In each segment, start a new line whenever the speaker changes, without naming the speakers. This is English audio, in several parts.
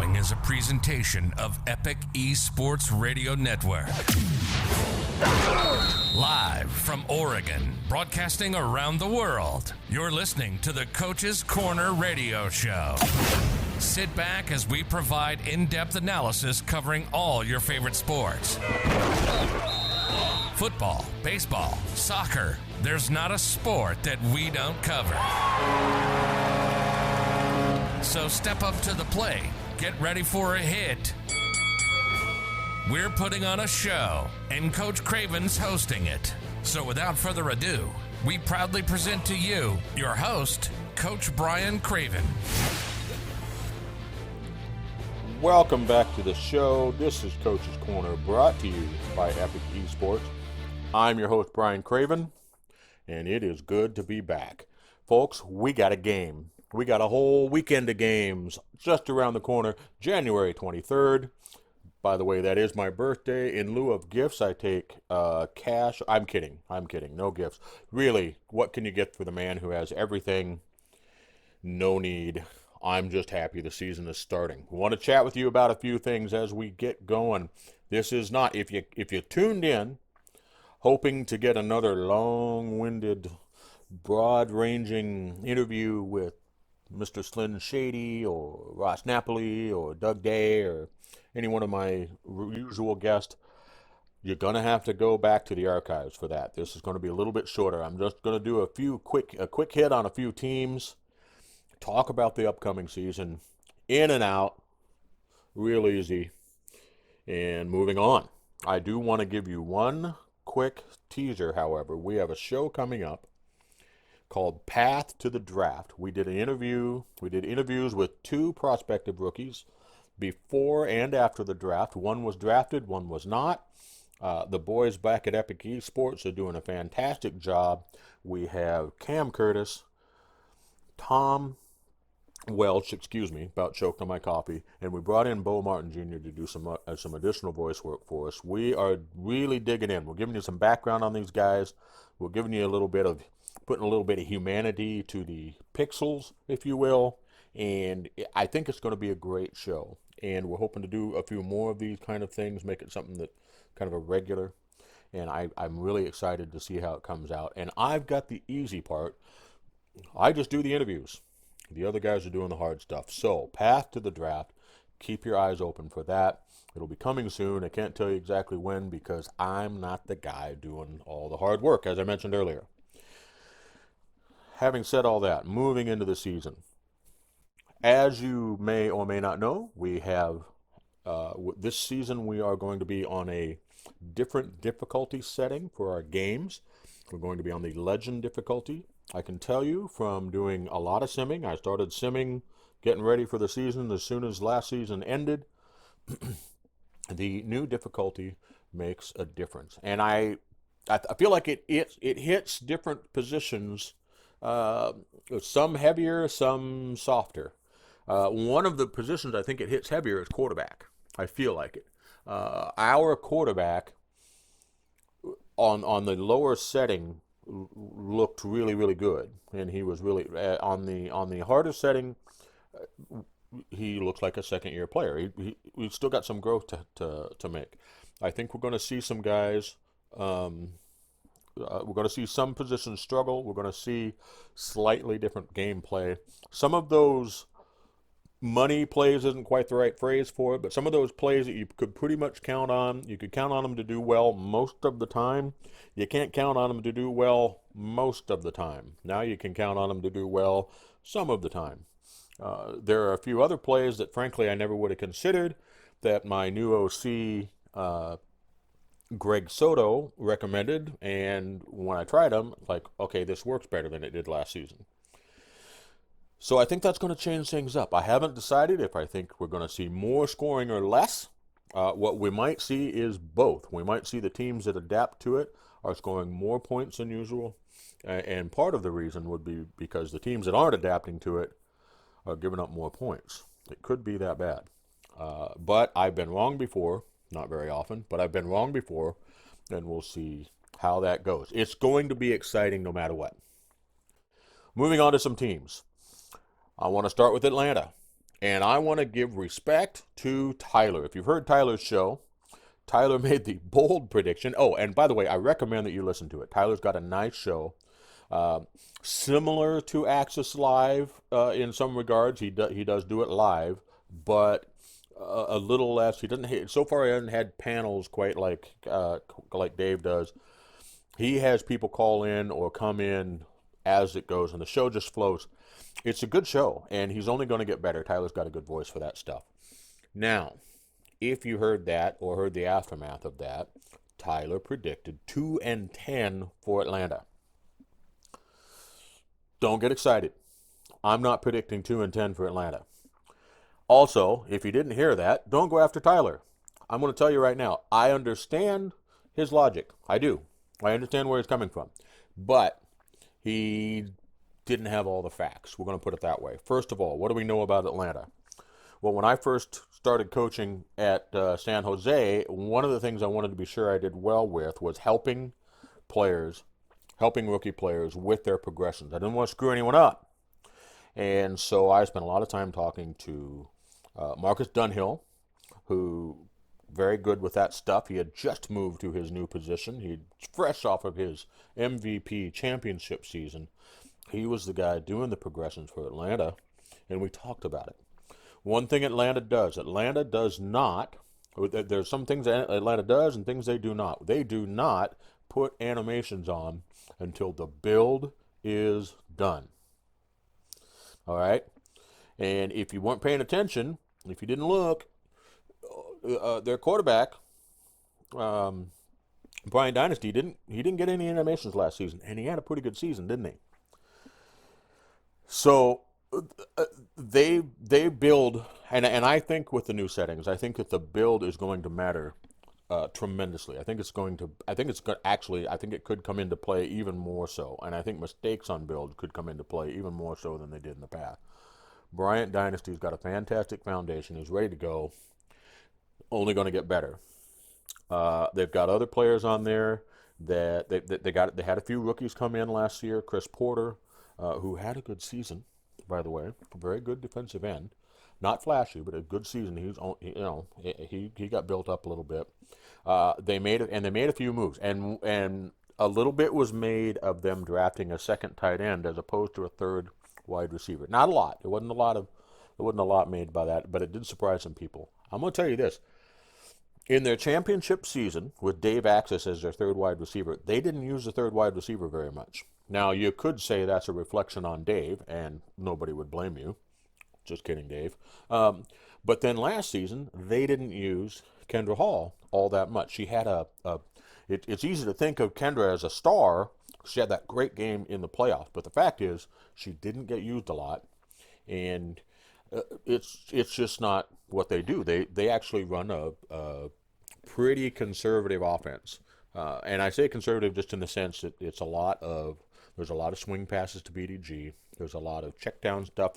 following is a presentation of Epic eSports Radio Network. Live from Oregon, broadcasting around the world, you're listening to the Coach's Corner Radio Show. Sit back as we provide in-depth analysis covering all your favorite sports. Football, baseball, soccer. There's not a sport that we don't cover. So step up to the plate. Get ready for a hit. We're putting on a show, and Coach Craven's hosting it. So without further ado, we proudly present to you your host, Coach Brian Craven.
Welcome back to the show. This is Coach's Corner, brought to you by Epic eSports. I'm your host, Brian Craven, and it is good to be back. Folks, we got a game. We got a whole weekend of games just around the corner, January 23rd. By the way, that is my birthday. In lieu of gifts, I take cash. I'm kidding. No gifts. Really, what can you get for the man who has everything? No need. I'm just happy the season is starting. We want to chat with you about a few things as we get going. This is not, if you tuned in, hoping to get another long-winded, broad-ranging interview with Mr. Slyn Shady or Ross Napoli or Doug Day or any one of my usual guests, you're going to have to go back to the archives for that. This is going to be a little bit shorter. I'm just going to do a quick hit on a few teams, talk about the upcoming season, in and out, real easy, and moving on. I do want to give you one quick teaser, however. We have a show coming up called Path to the Draft. We did interviews with two prospective rookies before and after the draft. One was drafted, one was not. The boys back at Epic eSports are doing a fantastic job. We have Cam Curtis, Tom Welch, about choked on my coffee, and we brought in Bo Martin Jr. to do some additional voice work for us. We are really digging in. We're giving you some background on these guys. We're giving you putting a little bit of humanity to the pixels, if you will, and I think it's going to be a great show. And we're hoping to do a few more of these kind of things, make it something that kind of a regular, and I'm really excited to see how it comes out. And I've got the easy part. I just do the interviews. The other guys are doing the hard stuff. So, Path to the Draft, keep your eyes open for that. It'll be coming soon. I can't tell you exactly when because I'm not the guy doing all the hard work, as I mentioned earlier. Having said all that, moving into the season. As you may or may not know, we have, this season we are going to be on a different difficulty setting for our games. We're going to be on the Legend difficulty. I can tell you from doing a lot of simming, I started simming, getting ready for the season as soon as last season ended. The new difficulty makes a difference. And I feel like it hits different positions, some heavier, some softer. One of the positions I think it hits heavier is quarterback. I feel like it. Our quarterback on the lower setting looked really, really good, and he was really on the harder setting. He looks like a second-year player. We've still got some growth to make. I think we're going to see some guys. We're going to see some positions struggle. We're going to see slightly different gameplay. Some of those money plays isn't quite the right phrase for it, but some of those plays that you could pretty much count on, you could count on them to do well most of the time. You can't count on them to do well most of the time. Now you can count on them to do well some of the time. There are a few other plays that, frankly, I never would have considered that my new OC, Greg Soto, recommended, and when I tried them, like, okay, this works better than it did last season. So I think that's going to change things up. I haven't decided if I think we're going to see more scoring or less. What we might see is both. We might see the teams that adapt to it are scoring more points than usual. And part of the reason would be because the teams that aren't adapting to it are giving up more points. It could be that bad. But I've been wrong before. Not very often, but I've been wrong before. And we'll see how that goes. It's going to be exciting no matter what. Moving on to some teams. I want to start with Atlanta. And I want to give respect to Tyler. If you've heard Tyler's show, Tyler made the bold prediction. Oh, and by the way, I recommend that you listen to it. Tyler's got a nice show. Uh, Similar to Axis Live in some regards. He does do it live, but a little less. He doesn't. So far, he hasn't had panels quite like Dave does. He has people call in or come in as it goes, and the show just flows. It's a good show, and he's only going to get better. Tyler's got a good voice for that stuff. Now, if you heard that or heard the aftermath of that, Tyler predicted 2-10 for Atlanta. Don't get excited. I'm not predicting 2-10 for Atlanta. Also, if you didn't hear that, don't go after Tyler. I'm going to tell you right now, I understand his logic. I do. I understand where he's coming from. But he didn't have all the facts. We're going to put it that way. First of all, what do we know about Atlanta? Well, when I first started coaching at San Jose, one of the things I wanted to be sure I did well with was helping rookie players with their progressions. I didn't want to screw anyone up. And so I spent a lot of time talking to Marcus Dunhill, who very good with that stuff. He had just moved to his new position. He's fresh off of his MVP championship season. He was the guy doing the progressions for Atlanta, and we talked about it. One thing Atlanta does not, there's some things Atlanta does and things they do not. They do not put animations on until the build is done. All right? And if you weren't paying attention, if you didn't look, their quarterback, Brian Dynasty, didn't get any animations last season, and he had a pretty good season, didn't he? So they build, and I think with the new settings, I think that the build is going to matter tremendously. I think it could come into play even more so, and I think mistakes on build could come into play even more so than they did in the past. Bryant Dynasty's got a fantastic foundation. He's ready to go. Only going to get better. They've got other players on there that they had a few rookies come in last year. Chris Porter, who had a good season, by the way, a very good defensive end, not flashy, but a good season. He got built up a little bit. They made a few moves, and a little bit was made of them drafting a second tight end as opposed to a third wide receiver. Not a lot. There wasn't a lot made by that, but it did surprise some people. I'm going to tell you this. In their championship season, with Dave Axis as their third wide receiver, they didn't use the third wide receiver very much. Now, you could say that's a reflection on Dave, and nobody would blame you. Just kidding, Dave. But then last season, they didn't use Kendra Hall all that much. She had it's easy to think of Kendra as a star. She had that great game in the playoffs, but the fact is she didn't get used a lot, and it's just not what they do. They actually run a pretty conservative offense, and I say conservative just in the sense that there's a lot of swing passes to BDG. There's a lot of check down stuff.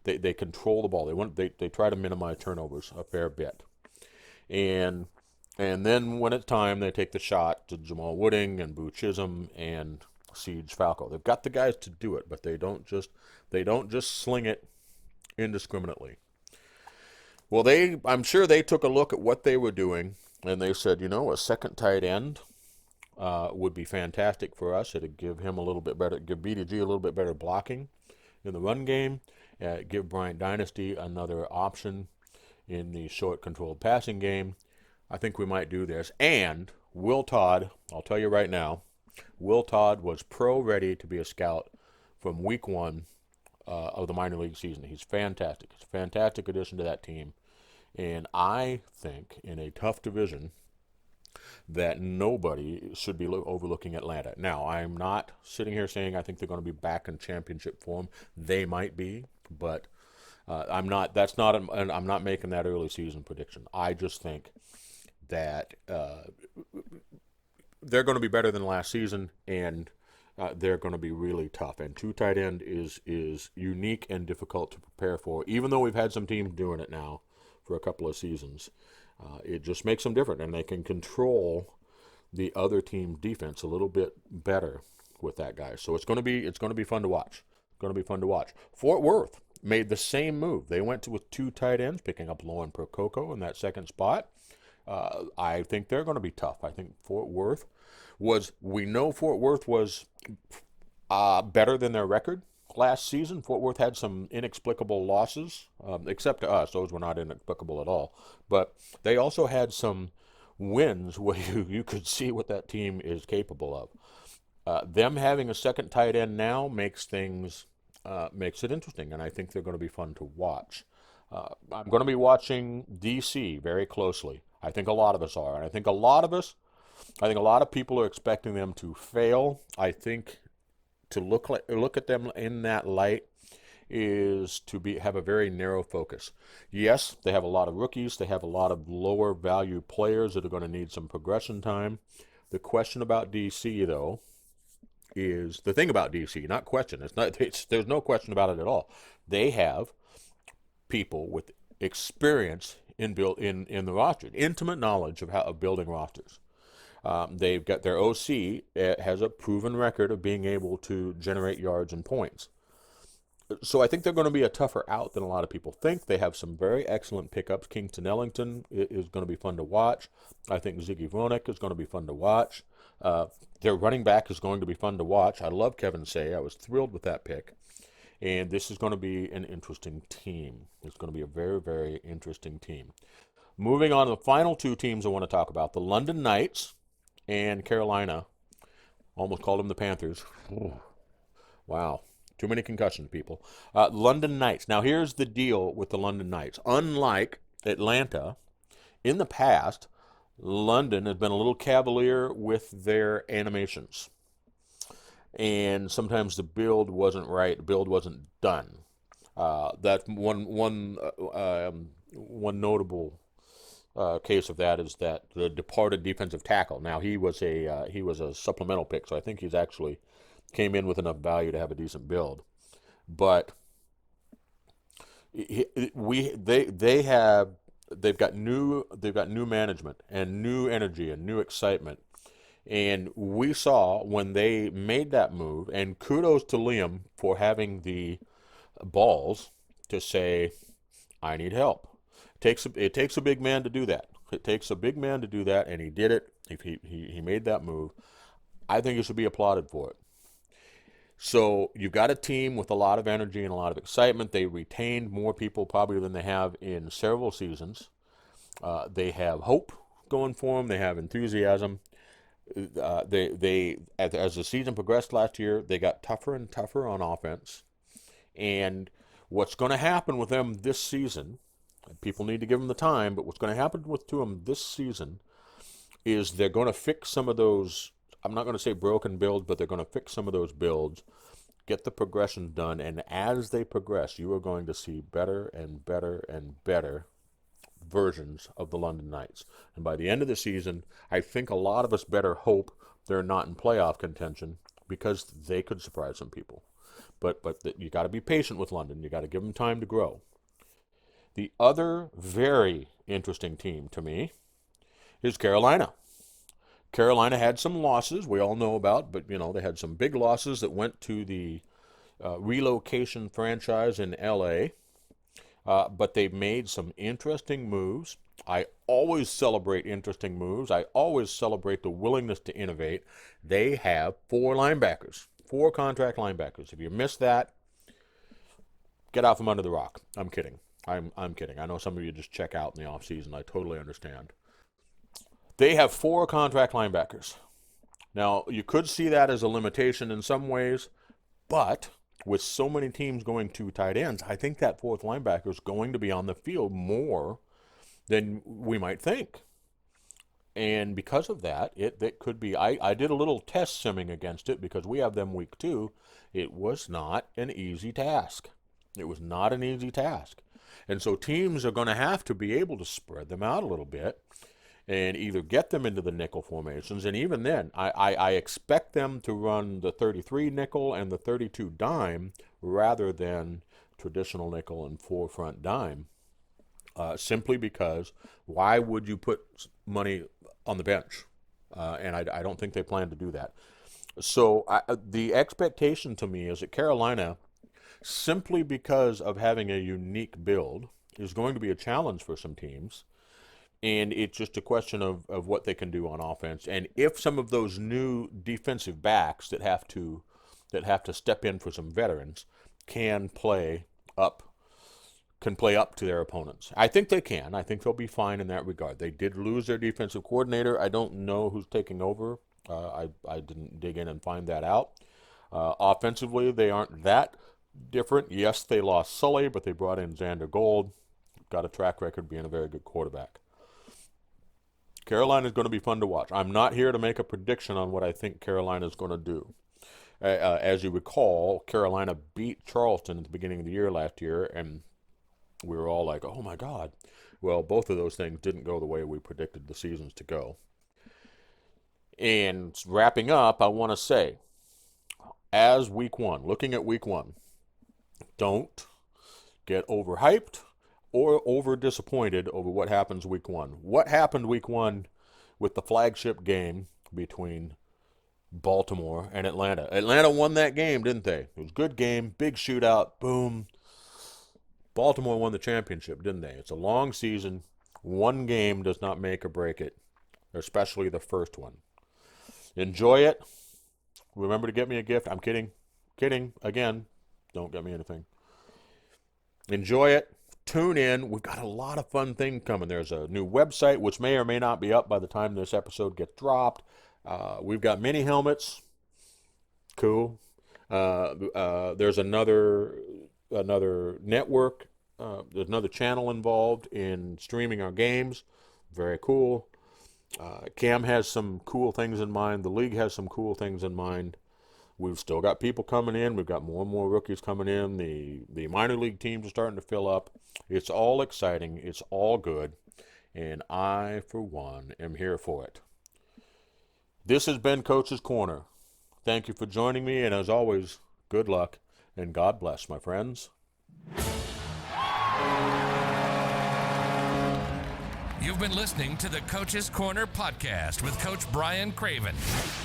They control the ball. They try to minimize turnovers a fair bit, and then when it's time, they take the shot to Jamal Wooding and Boo Chisholm and Siege Falco. They've got the guys to do it, but they don't just sling it indiscriminately. Well, I'm sure they took a look at what they were doing, and they said, a second tight end would be fantastic for us. It'd give him a little bit better, give BDG a little bit better blocking in the run game, give Bryant Dynasty another option in the short controlled passing game. I think we might do this. And Will Todd, I'll tell you right now, Will Todd was pro-ready to be a scout from week one of the minor league season. He's fantastic. He's a fantastic addition to that team. And I think in a tough division that nobody should be overlooking Atlanta. Now, I'm not sitting here saying I think they're going to be back in championship form. They might be, but I'm not making that early season prediction. I just think that they're going to be better than last season, and they're going to be really tough. And two tight end is unique and difficult to prepare for, even though we've had some teams doing it now for a couple of seasons. It just makes them different, and they can control the other team's defense a little bit better with that guy. So it's going to be fun to watch. It's going to be fun to watch. Fort Worth made the same move. They went with 2 tight ends, picking up Lauren Percoco in that second spot. I think they're going to be tough. I think we know Fort Worth was better than their record last season. Fort Worth had some inexplicable losses, except to us. Those were not inexplicable at all. But they also had some wins where you could see what that team is capable of. Them having a second tight end now makes it interesting, and I think they're going to be fun to watch. I'm going to be watching DC very closely. I think a lot of us are, and I think a lot of people are expecting them to fail. I think to look at them in that light is to have a very narrow focus. Yes, they have a lot of rookies. They have a lot of lower value players that are going to need some progression time. The question about DC, though, is the thing about DC, not question. There's no question about it at all. They have people with experience in the roster, intimate knowledge of building rosters. They've got their OC has a proven record of being able to generate yards and points. So I think they're going to be a tougher out than a lot of people think. They have some very excellent pickups. Kingston Ellington is going to be fun to watch. I think Ziggy Vronik is going to be fun to watch. Their running back is going to be fun to watch. I love Kevin Say. I was thrilled with that pick. And this is going to be an interesting team. It's going to be a very, very interesting team. Moving on to the final 2 teams I want to talk about, the London Knights and Carolina. Almost called them the Panthers. Ooh, wow. Too many concussions, people. London Knights. Now, here's the deal with the London Knights. Unlike Atlanta, in the past, London has been a little cavalier with their animations. And sometimes the build wasn't right. The build wasn't done. That one notable case of that is that the departed defensive tackle. Now he was a supplemental pick, so I think he's actually came in with enough value to have a decent build. But they've got new management and new energy and new excitement. And we saw when they made that move, and kudos to Liam for having the balls to say, I need help. It takes a big man to do that. It takes a big man to do that, and he did it. He made that move. I think he should be applauded for it. So you've got a team with a lot of energy and a lot of excitement. They retained more people probably than they have in several seasons. They have hope going for them. They have enthusiasm. As the season progressed last year, they got tougher and tougher on offense. And what's going to happen with them this season, people need to give them the time, but what's going to happen to them this season is they're going to fix some of those, I'm not going to say broken builds, but they're going to fix some of those builds, get the progression done, and as they progress, you are going to see better and better and better versions of the London Knights. And by the end of the season, I think a lot of us better hope they're not in playoff contention because they could surprise some people. But you got to be patient with London. You got to give them time to grow. The other very interesting team to me is Carolina. Carolina had some losses we all know about, but they had some big losses that went to the relocation franchise in L.A., but they've made some interesting moves. I always celebrate interesting moves. I always celebrate the willingness to innovate. They have 4 linebackers, 4 contract linebackers. If you miss that, get out from under the rock. I'm kidding. I'm kidding. I know some of you just check out in the offseason. I totally understand. They have 4 contract linebackers. Now, you could see that as a limitation in some ways, but with so many teams going 2 tight ends, I think that 4th linebacker is going to be on the field more than we might think. And because of that, it could be, I did a little test simming against it because we have them week 2. It was not an easy task. It was not an easy task. And so teams are going to have to be able to spread them out a little bit and either get them into the nickel formations. And even then, I expect them to run the 33 nickel and the 32 dime rather than traditional nickel and 4 front dime. Simply because why would you put money on the bench? And I don't think they plan to do that. So the expectation to me is that Carolina simply because of having a unique build is going to be a challenge for some teams. And it's just a question of what they can do on offense. And if some of those new defensive backs that have to step in for some veterans can play up to their opponents. I think they can. I think they'll be fine in that regard. They did lose their defensive coordinator. I don't know who's taking over. I didn't dig in and find that out. Offensively, they aren't that different. Yes, they lost Sully, but they brought in Xander Gold. Got a track record being a very good quarterback. Carolina is going to be fun to watch. I'm not here to make a prediction on what I think Carolina is going to do. As you recall, Carolina beat Charleston at the beginning of the year last year, and we were all like, oh my God. Well, both of those things didn't go the way we predicted the seasons to go. And wrapping up, I want to say, as looking at week one, don't get overhyped or over-disappointed over what happens week one. What happened week one with the flagship game between Baltimore and Atlanta? Atlanta won that game, didn't they? It was a good game, big shootout, boom. Baltimore won the championship, didn't they? It's a long season. One game does not make or break it, especially the first one. Enjoy it. Remember to get me a gift. I'm kidding. Kidding. Again, don't get me anything. Enjoy it. Tune in. We've got a lot of fun things coming. There's a new website, which may or may not be up by the time this episode gets dropped. We've got mini helmets. Cool. There's another network. There's another channel involved in streaming our games. Very cool. Cam has some cool things in mind. The league has some cool things in mind. We've still got people coming in. We've got more and more rookies coming in. The minor league teams are starting to fill up. It's all exciting. It's all good. And I, for one, am here for it. This has been Coach's Corner. Thank you for joining me. And as always, good luck and God bless, my friends.
You've been listening to the Coach's Corner podcast with Coach Brian Craven,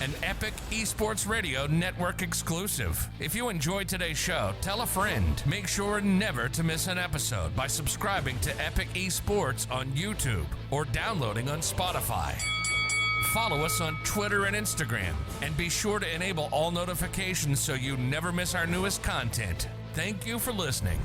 an Epic eSports Radio Network exclusive. If you enjoyed today's show, tell a friend. Make sure never to miss an episode by subscribing to Epic eSports on YouTube or downloading on Spotify. Follow us on Twitter and Instagram, and be sure to enable all notifications so you never miss our newest content. Thank you for listening.